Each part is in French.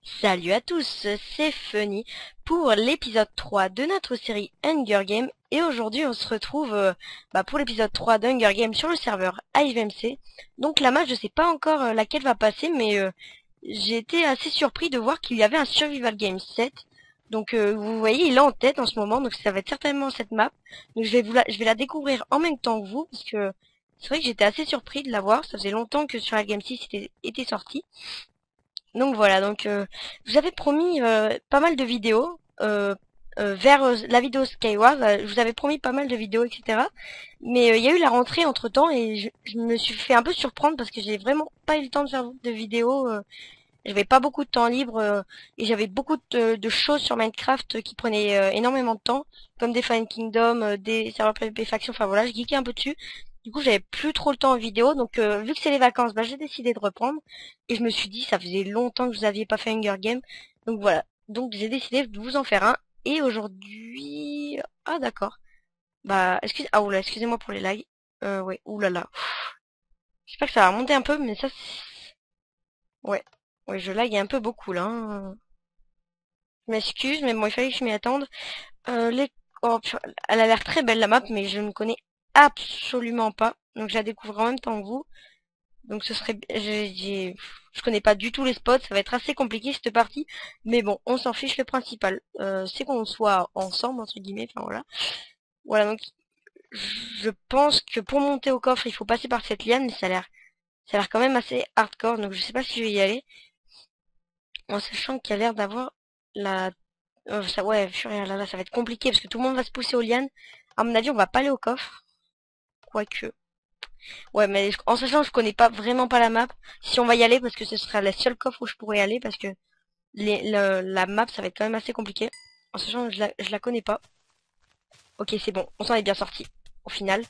Salut à tous, c'est Funny pour l'épisode 3 de notre série Hunger Games et aujourd'hui on se retrouve pour l'épisode 3 d'Hunger Games sur le serveur IVMC. Donc la map je sais pas encore laquelle va passer mais j'ai été assez surpris de voir qu'il y avait un Survival Game 7. Donc vous voyez il est en tête en ce moment donc ça va être certainement cette map. Donc je vais la découvrir en même temps que vous parce que c'est vrai que j'étais assez surpris de la voir, ça faisait longtemps que sur la Game 6 était sorti. Donc voilà, je vous avais promis pas mal de vidéos vers la vidéo Skyward. Je vous avais promis pas mal de vidéos, etc. Mais il y a eu la rentrée entre temps et je me suis fait un peu surprendre parce que j'ai vraiment pas eu le temps de faire de vidéos. J'avais pas beaucoup de temps libre et j'avais beaucoup de choses sur Minecraft qui prenaient énormément de temps, comme des Fallen Kingdom, des serveurs PvP faction. Enfin voilà, je geekais un peu dessus. Du coup, j'avais plus trop le temps en vidéo, donc vu que c'est les vacances, j'ai décidé de reprendre. Et je me suis dit, ça faisait longtemps que vous aviez pas fait Hunger Games, donc voilà. Donc j'ai décidé de vous en faire un. Et aujourd'hui, ah d'accord. Excusez-moi pour les lags. Ouais, oulala. J'espère que ça va remonter un peu, mais ça, ouais, ouais, je lag un peu beaucoup là, hein. Je m'excuse, mais bon, il fallait que je m'y attende. Les... Oh, elle a l'air très belle la map, mais je ne connais absolument pas. Donc je la découvre en même temps que vous. Donc ce serait... Je connais pas du tout les spots, ça va être assez compliqué cette partie. Mais bon, on s'en fiche, le principal. C'est qu'on soit ensemble, entre guillemets, enfin voilà. Voilà, donc je pense que pour monter au coffre, il faut passer par cette liane, mais ça a l'air quand même assez hardcore, donc je sais pas si je vais y aller. En sachant qu'il y a l'air d'avoir la ouais, purée, là, ça va être compliqué parce que tout le monde va se pousser aux lianes. À mon avis, on va pas aller au coffre. Quoique. Ouais, mais en sachant que je connais pas vraiment pas la map, si on va y aller, parce que ce sera la seule coffre où je pourrais y aller, parce que la map, ça va être quand même assez compliqué. En sachant que je la connais pas. Ok, c'est bon, on s'en est bien sorti. Au final,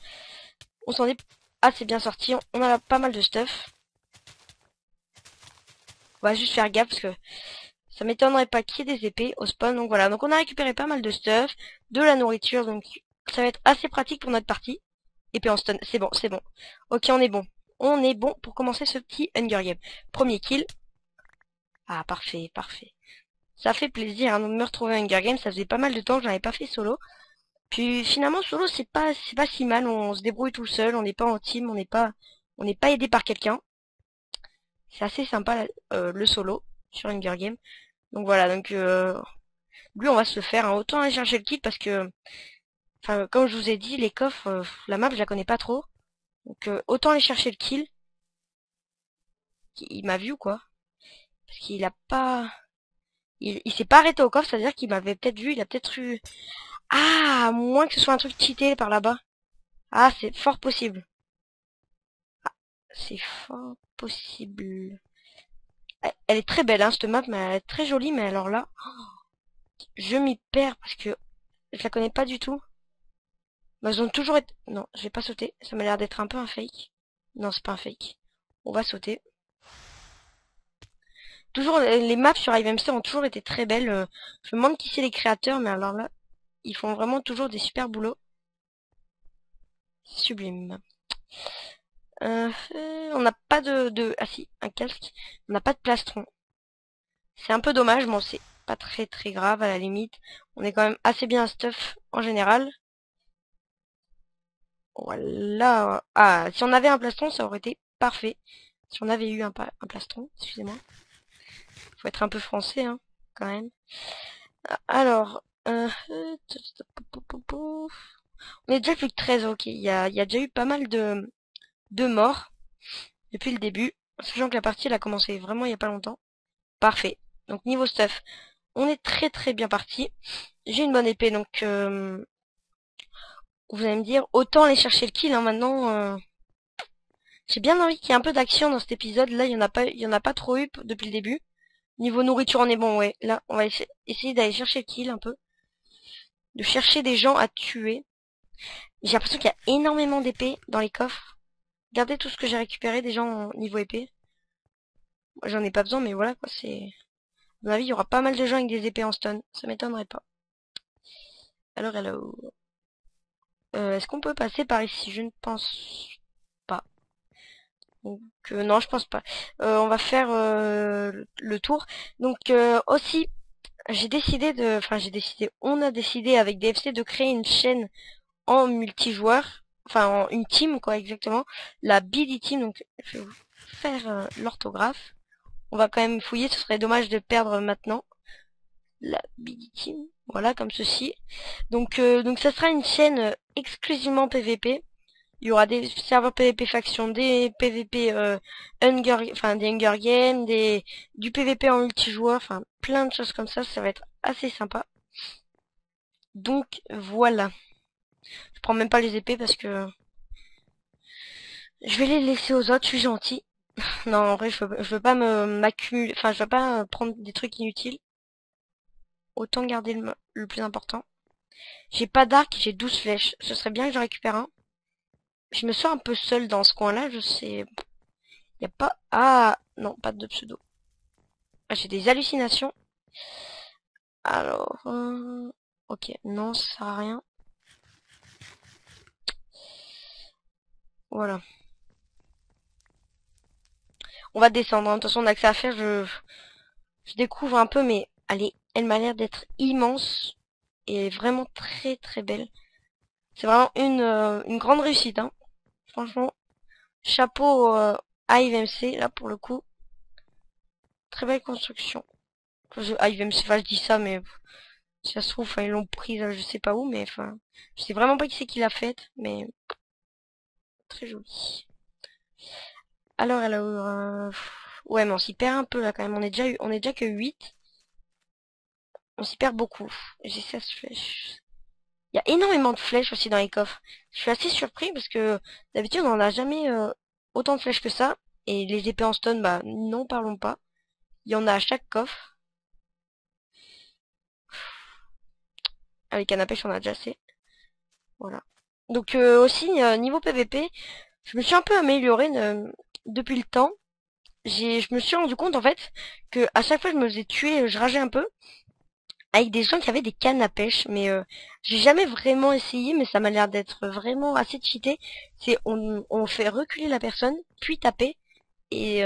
on s'en est assez bien sorti. On a pas mal de stuff. On va juste faire gaffe parce que ça m'étonnerait pas qu'il y ait des épées au spawn. Donc voilà, donc on a récupéré pas mal de stuff, de la nourriture, donc ça va être assez pratique pour notre partie. Et puis on stun, c'est bon, c'est bon. Ok, on est bon. On est bon pour commencer ce petit Hunger Game. Premier kill. Ah, parfait, parfait. Ça fait plaisir hein, de me retrouver à Hunger Game. Ça faisait pas mal de temps que j'en avais pas fait solo. Puis finalement, solo, c'est pas si mal. On se débrouille tout seul. On n'est pas en team. On n'est pas aidé par quelqu'un. C'est assez sympa le solo sur Hunger Game. Donc voilà, lui, on va se le faire. Hein. Autant aller chercher le kill parce que, enfin, comme je vous ai dit, les coffres, la map, je la connais pas trop. Donc autant aller chercher le kill. Il m'a vu ou quoi? Parce qu'il a pas... il s'est pas arrêté au coffre, c'est-à-dire qu'il m'avait peut-être vu, il a peut-être eu... Ah, à moins que ce soit un truc cheaté par là-bas. Ah, c'est fort possible. C'est fort possible. Elle est très belle, hein, cette map, mais elle est très jolie, mais alors là, je m'y perds parce que je la connais pas du tout. Mais elles ont toujours été... Non, je vais pas sauter. Ça m'a l'air d'être un peu un fake. Non, c'est pas un fake. On va sauter. Toujours, les maps sur IVMC ont toujours été très belles. Je me demande qui c'est les créateurs, mais alors là, ils font vraiment toujours des super boulots. Sublime. On n'a pas Ah si, un casque. On n'a pas de plastron. C'est un peu dommage, bon c'est pas très très grave à la limite. On est quand même assez bien stuff en général. Voilà. Ah, si on avait un plastron, ça aurait été parfait. Si on avait eu un plastron, excusez-moi. Faut être un peu français, hein, quand même. Alors, on est déjà plus que 13, ok. Il y a déjà eu pas mal de morts depuis le début. Sachant que la partie, elle a commencé vraiment il y a pas longtemps. Parfait. Donc niveau stuff, on est très très bien parti. J'ai une bonne épée, donc vous allez me dire, autant aller chercher le kill, hein, maintenant. J'ai bien envie qu'il y ait un peu d'action dans cet épisode. Là, il y en a pas trop eu depuis le début. Niveau nourriture, on est bon, ouais. Là, on va essayer d'aller chercher le kill un peu. De chercher des gens à tuer. J'ai l'impression qu'il y a énormément d'épées dans les coffres. Regardez tout ce que j'ai récupéré des gens niveau épée. Moi, j'en ai pas besoin, mais voilà, quoi, c'est... À mon avis, il y aura pas mal de gens avec des épées en stun. Ça m'étonnerait pas. Alors, hello. Est-ce qu'on peut passer par ici? Je ne pense pas. Donc non, je pense pas. On va faire le tour. Donc aussi, on a décidé avec DFC de créer une chaîne en multijoueur, enfin en une team quoi exactement, la BD Team. Donc je vais vous faire l'orthographe. On va quand même fouiller, ce serait dommage de perdre maintenant. La BD Team, voilà comme ceci. Donc ça sera une chaîne exclusivement PVP. Il y aura des serveurs PVP faction, des PVP des Hunger Games, du PVP en multijoueur, enfin plein de choses comme ça va être assez sympa. Donc voilà. Je prends même pas les épées parce que je vais les laisser aux autres, je suis gentil. Non, en vrai, je veux pas m'accumuler, enfin, je veux pas prendre des trucs inutiles. Autant garder le plus important. J'ai pas d'arc, j'ai 12 flèches. Ce serait bien que je récupère un. Je me sens un peu seul dans ce coin-là, je sais. Y a pas... Ah, non, pas de pseudo. Ah, j'ai des hallucinations. Alors... Ok, non, ça sert à rien. Voilà. On va descendre, hein. De toute façon, on a que ça à faire. Je découvre un peu, mais elle m'a l'air d'être immense. Et vraiment très très belle. C'est vraiment une grande réussite, hein. Franchement, chapeau à IVMC, là, pour le coup. Très belle construction. IVMC, enfin, je dis ça, mais si ça se trouve, enfin, ils l'ont prise, je sais pas où, mais enfin, je sais vraiment pas qui c'est qui l'a faite, mais très jolie. Alors, ouais, mais on s'y perd un peu, là, quand même. On est déjà que 8. On s'y perd beaucoup. J'ai 16 flèches. Il y a énormément de flèches aussi dans les coffres. Je suis assez surpris parce que d'habitude on n'a jamais autant de flèches que ça. Et les épées en stone, bah non, parlons pas. Il y en a à chaque coffre. Avec canne à pêche, on a déjà assez. Voilà. Donc aussi niveau PVP, je me suis un peu améliorée depuis le temps. Je me suis rendu compte en fait que à chaque fois que je me faisais tuer, je rageais un peu avec des gens qui avaient des cannes à pêche. Mais j'ai jamais vraiment essayé, mais ça m'a l'air d'être vraiment assez cheaté. C'est on fait reculer la personne, puis taper. Et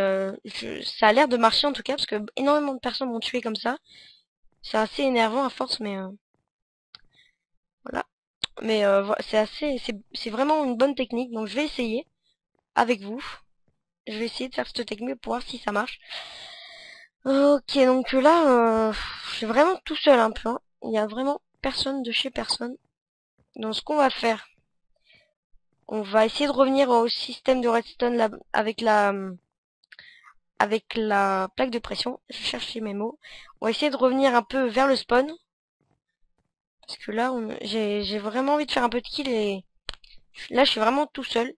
ça a l'air de marcher en tout cas, parce que énormément de personnes m'ont tué comme ça. C'est assez énervant à force, mais voilà. Mais c'est vraiment une bonne technique, donc je vais essayer avec vous. Je vais essayer de faire cette technique pour voir si ça marche. Ok, donc là, je suis vraiment tout seul un peu, hein. Il y a vraiment personne de chez personne. Donc ce qu'on va faire, on va essayer de revenir au système de redstone là, avec la plaque de pression. Je cherche mes mots. On va essayer de revenir un peu vers le spawn. Parce que là, j'ai vraiment envie de faire un peu de kill et là, je suis vraiment tout seul.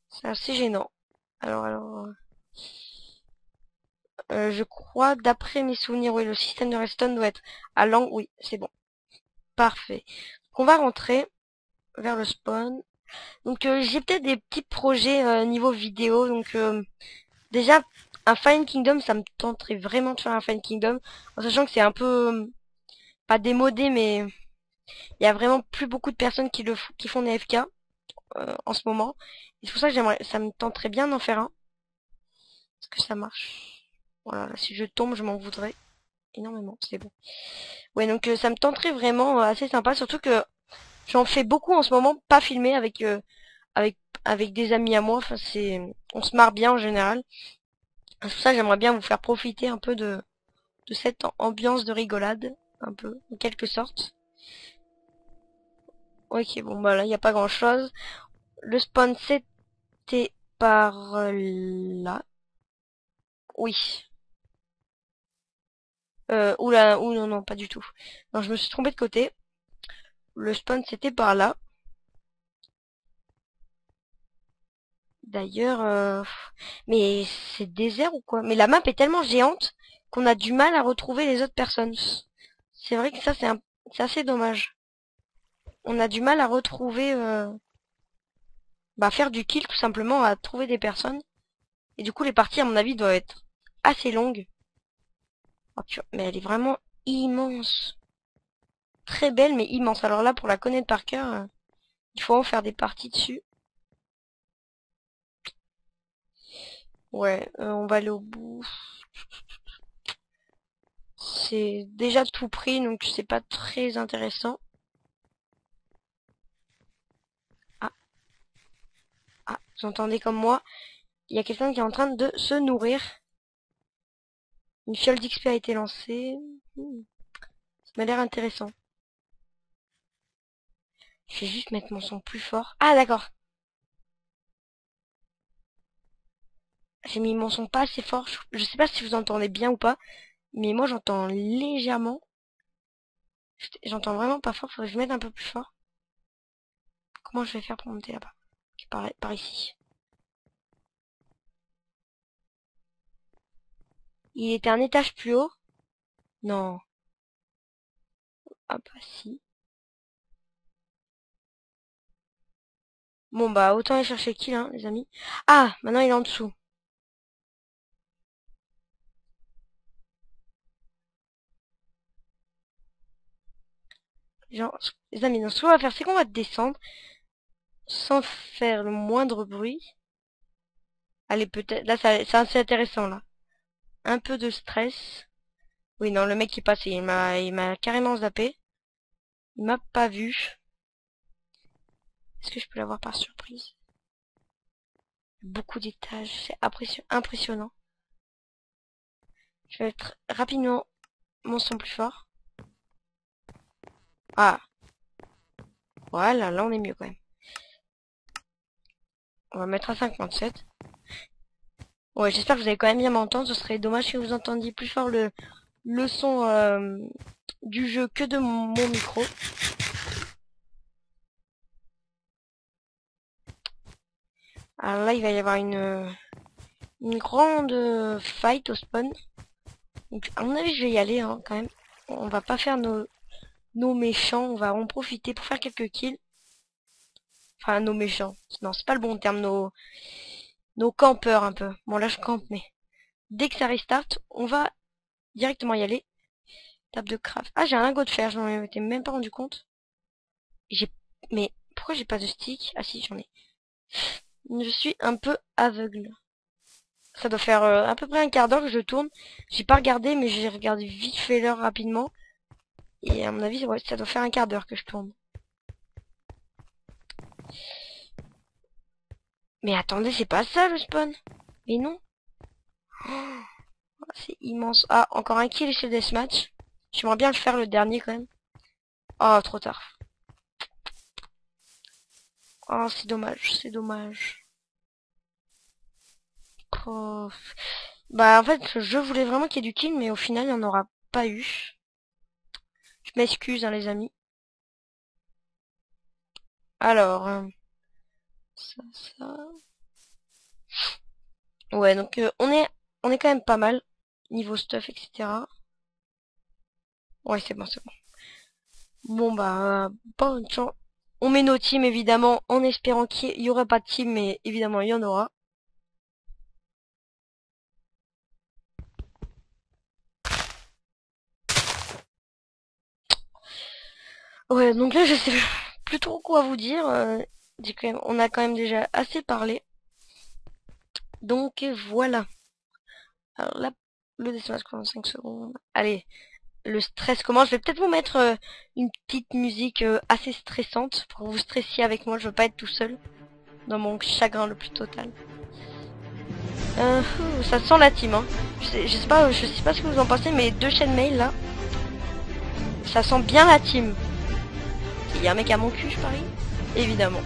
C'est assez gênant. Alors, je crois, d'après mes souvenirs, oui, le système de redstone doit être à l'angle. Oui, c'est bon. Parfait. Donc, on va rentrer vers le spawn. Donc, j'ai peut-être des petits projets niveau vidéo. Donc, déjà, un Fallen Kingdom, ça me tenterait vraiment de faire un Fallen Kingdom. En sachant que c'est un peu, pas démodé, mais il y a vraiment plus beaucoup de personnes qui font des FK en ce moment. Et c'est pour ça que ça me tenterait bien d'en faire un. Est-ce que ça marche? Voilà, là, si je tombe, je m'en voudrais énormément. C'est bon. Ouais, donc ça me tenterait vraiment assez sympa. Surtout que j'en fais beaucoup en ce moment, pas filmé avec avec des amis à moi. Enfin, on se marre bien en général. C'est pour ça que j'aimerais bien vous faire profiter un peu de cette ambiance de rigolade, un peu, en quelque sorte. Ok, bon bah là, il n'y a pas grand-chose. Le spawn, c'était par là. Oui. Oula, ou non, non, pas du tout. Non, je me suis trompé de côté. Le spawn, c'était par là. D'ailleurs, mais c'est désert ou quoi? Mais la map est tellement géante qu'on a du mal à retrouver les autres personnes. C'est vrai que ça, c'est assez dommage. On a du mal à retrouver, bah, faire du kill tout simplement, à trouver des personnes. Et du coup, les parties, à mon avis, doivent être assez longues. Oh, mais elle est vraiment immense. Très belle, mais immense. Alors là, pour la connaître par cœur, il faut en faire des parties dessus. Ouais, on va aller au bout. C'est déjà tout pris, donc c'est pas très intéressant. Ah, ah, vous entendez comme moi, il y a quelqu'un qui est en train de se nourrir. Une fiole d'XP a été lancée. Ça m'a l'air intéressant. Je vais juste mettre mon son plus fort. Ah d'accord. J'ai mis mon son pas assez fort. Je sais pas si vous entendez bien ou pas. Mais moi j'entends légèrement. J'entends vraiment pas fort. Faudrait que je mette un peu plus fort. Comment je vais faire pour monter là-bas? Ok, par ici. Il était un étage plus haut? Non. Ah bah si. Bon bah autant aller chercher kill hein les amis. Ah maintenant il est en dessous. Genre, les amis, donc ce qu'on va faire c'est qu'on va descendre sans faire le moindre bruit. Allez peut-être là c'est assez intéressant là. Un peu de stress. Oui non le mec qui est passé il m'a carrément zappé. Il m'a pas vu. Est-ce que je peux l'avoir par surprise? Beaucoup d'étages, c'est impressionnant. Je vais mettre rapidement mon son plus fort. Ah, voilà, là on est mieux quand même. On va mettre à 57. Ouais, j'espère que vous allez quand même bien m'entendre. Ce serait dommage si vous entendiez plus fort le son du jeu que de mon micro. Alors là, il va y avoir une grande fight au spawn. Donc, à mon avis, je vais y aller hein, quand même. On va pas faire nos méchants. On va en profiter pour faire quelques kills. Enfin, nos méchants. Non, c'est pas le bon terme. Nos campeurs un peu. Bon, là, je campe, mais dès que ça restart, on va directement y aller. Table de craft. Ah, j'ai un lingot de fer. Je m'en étais même pas rendu compte. J'ai, mais pourquoi j'ai pas de stick? Ah si, j'en ai. Je suis un peu aveugle. Ça doit faire à peu près un quart d'heure que je tourne. J'ai pas regardé, mais j'ai regardé vite fait l'heure rapidement. Et à mon avis, ouais, ça doit faire un quart d'heure que je tourne. Mais attendez, c'est pas ça le spawn. Mais non. Oh, c'est immense. Ah, encore un kill chez Deathmatch. J'aimerais bien le faire le dernier quand même. Oh, trop tard. Oh, c'est dommage, c'est dommage. Oh. Bah en fait, je voulais vraiment qu'il y ait du kill, mais au final, il n'y en aura pas eu. Je m'excuse, hein, les amis. Alors, ça. Ouais, donc on est quand même pas mal niveau stuff, etc. Ouais, c'est bon, c'est bon. Bon bah, bonne chance. On met nos teams évidemment en espérant qu'il y aurait pas de team, mais évidemment il y en aura. Ouais, donc là je sais plus trop quoi vous dire. On a quand même déjà assez parlé. Donc voilà. Alors là, le décimage commence 5 secondes. Allez, le stress commence. Je vais peut-être vous mettre une petite musique assez stressante pour que vous stressiez avec moi. Je veux pas être tout seul dans mon chagrin le plus total. Ça sent la team, hein. Je sais pas ce que vous en pensez, mais 2 chaînes mail là, ça sent bien la team. Il y a un mec à mon cul, je parie. Évidemment.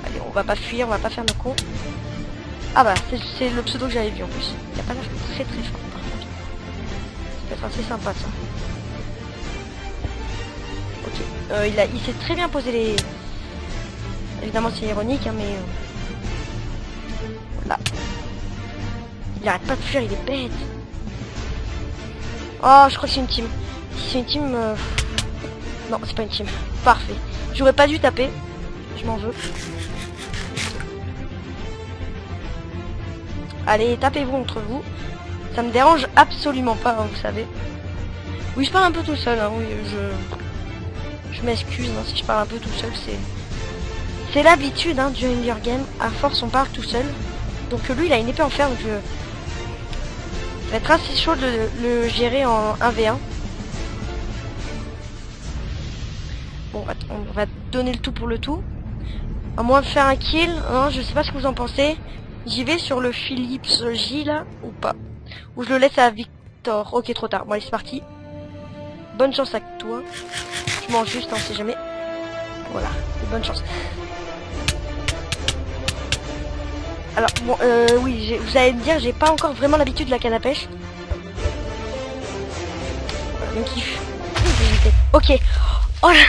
Allez, on va pas fuir, on va pas faire nos cons. Ah bah, c'est le pseudo que j'avais vu en plus. Il a pas l'air très très fort par contre. Ça peut être assez sympa ça. Ok. Il s'est très bien posé les... Évidemment c'est ironique, hein, mais... Là. Il arrête pas de fuir, il est bête. Oh, je crois que c'est une team. Si c'est une team... Non, c'est pas une team. Parfait. J'aurais pas dû taper. Je m'en veux. Allez, tapez-vous entre vous. Ça me dérange absolument pas, hein, vous savez. Oui, je parle un peu tout seul. Hein, oui, je m'excuse hein, si je parle un peu tout seul. C'est l'habitude hein, du Hunger Game. À force, on parle tout seul. Donc lui il a une épée en fer, donc ça va être assez chaud de le gérer en 1v1. Bon, on va donner le tout pour le tout. À moins de faire un kill, hein, je sais pas ce que vous en pensez. J'y vais sur le Philips J là, ou pas. Ou je le laisse à Victor. Ok, trop tard. Bon allez, c'est parti. Bonne chance à toi. Je mange juste, on sait jamais. Voilà, et bonne chance. Alors, bon, oui, vous allez me dire, j'ai pas encore vraiment l'habitude de la canne à pêche. Voilà, même kiff. Ok. Oh là.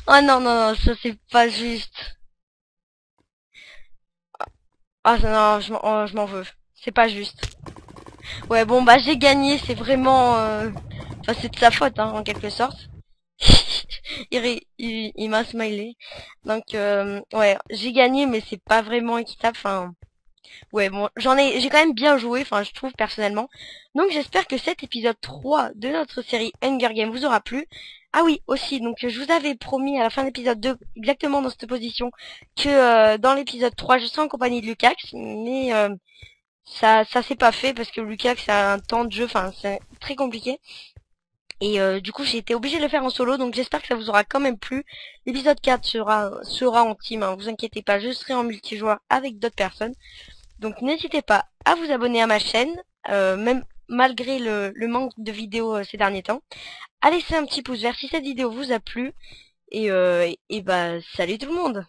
Oh non, non, non, ça c'est pas juste. Ah non, je m'en veux. C'est pas juste. Ouais, bon, bah j'ai gagné, c'est vraiment... Enfin, c'est de sa faute, hein, en quelque sorte. Il m'a smilé. Donc, ouais, j'ai gagné, mais c'est pas vraiment équitable. Enfin, ouais, bon, j'ai quand même bien joué, enfin, je trouve personnellement. Donc, j'espère que cet épisode 3 de notre série Hunger Games vous aura plu. Ah oui, aussi, donc je vous avais promis à la fin de l'épisode 2, exactement dans cette position, que dans l'épisode 3, je serai en compagnie de Lucax, mais ça s'est pas fait parce que Lucax a un temps de jeu, enfin, c'est très compliqué. Et du coup, j'ai été obligée de le faire en solo, donc j'espère que ça vous aura quand même plu. L'épisode 4 sera en team, hein, vous inquiétez pas, je serai en multijoueur avec d'autres personnes. Donc n'hésitez pas à vous abonner à ma chaîne, même malgré le manque de vidéos ces derniers temps. À laisser un petit pouce vert si cette vidéo vous a plu. Et bah, salut tout le monde!